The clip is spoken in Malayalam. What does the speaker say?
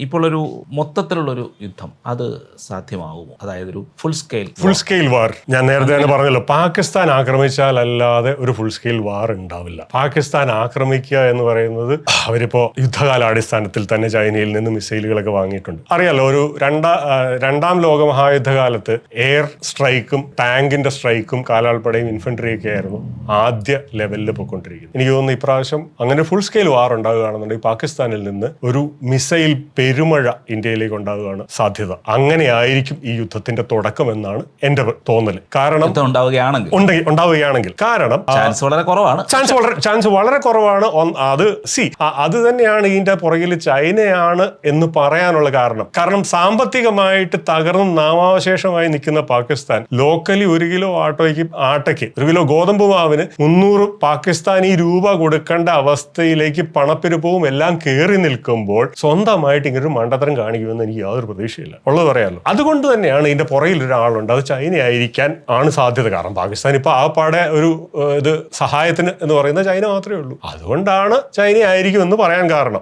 ഇപ്പോൾ ഒരു മൊത്തത്തിലുള്ളൊരു യുദ്ധം അത് സാധ്യമാകുമോ? അതായത് ഒരു ഫുൾ സ്കെയിൽ വാർ. ഞാൻ നേരത്തെ തന്നെ പറഞ്ഞല്ലോ, പാകിസ്ഥാൻ ആക്രമിച്ചാൽ അല്ലാതെ ഒരു ഫുൾ സ്കെയിൽ വാർ ഉണ്ടാവില്ല. പാകിസ്ഥാൻ ആക്രമിക്കുക എന്ന് പറയുന്നത് അവരിപ്പോ യുദ്ധകാലാടിസ്ഥാനത്തിൽ തന്നെ ചൈനയിൽ നിന്ന് മിസൈലുകളൊക്കെ വാങ്ങിയിട്ടുണ്ട്. അറിയാലോ, ഒരു രണ്ടാം ലോക മഹായുദ്ധകാലത്ത് എയർ സ്ട്രൈക്കും ടാങ്കിന്റെ സ്ട്രൈക്കും കാലാൾപ്പടയും ഇൻഫൻട്രിയൊക്കെ ആയിരുന്നു ആദ്യ ലെവലിൽ പോയിക്കൊണ്ടിരിക്കുന്നത്. എനിക്ക് തോന്നുന്നു ഇപ്രാവശ്യം അങ്ങനെ ഫുൾ സ്കെയിൽ വാർ ഉണ്ടാകുകയാണെന്നുണ്ടെങ്കിൽ പാകിസ്ഥാനിൽ നിന്ന് ഒരു മിസൈൽ പെരുമഴ ഇന്ത്യയിലേക്ക് ഉണ്ടാകുകയാണ് സാധ്യത. അങ്ങനെയായിരിക്കും ഈ യുദ്ധത്തിന്റെ തുടക്കം എന്നാണ് എന്റെ തോന്നൽ. കാരണം ഉണ്ടാവുകയാണെങ്കിൽ കാരണം ചാൻസ് വളരെ കുറവാണ്. അത് തന്നെയാണ് ഇതിന്റെ പുറകിൽ ചൈനയാണ് എന്ന് പറയാനുള്ള കാരണം സാമ്പത്തികമായിട്ട് തകർന്ന് നാമാവശേഷമായി നിൽക്കുന്ന പാകിസ്ഥാൻ ലോക്കലി 1 കിലോ ആട്ടയ്ക്ക് 1 കിലോ ഗോതമ്പ് മാവിന് 300 പാകിസ്ഥാനി രൂപ കൊടുക്കേണ്ട അവസ്ഥയിലേക്ക് പണപ്പെരുപ്പവും എല്ലാം കയറി നിൽക്കുമ്പോൾ സ്വന്തമായിട്ട് ഇങ്ങനൊരു മണ്ടത്തരം കാണിക്കുമെന്ന് എനിക്ക് യാതൊരു പ്രതീക്ഷയില്ല. ഉള്ളത് പറയാമല്ലോ. അതുകൊണ്ട് തന്നെയാണ് ഇതിന്റെ പുറകിൽ ഒരാളുണ്ട്. അത് ചൈനയായിരിക്കാൻ ആണ് സാധ്യത. കാരണം പാകിസ്ഥാൻ ഇപ്പൊ ആപ്പാടെ ഒരു സഹായത്തിന് എന്ന് പറയുന്ന ചൈന മാത്രമേ ഉള്ളൂ. അതുകൊണ്ടാണ് ചൈന ആയിരിക്കും എന്ന് പറയാൻ കാരണം.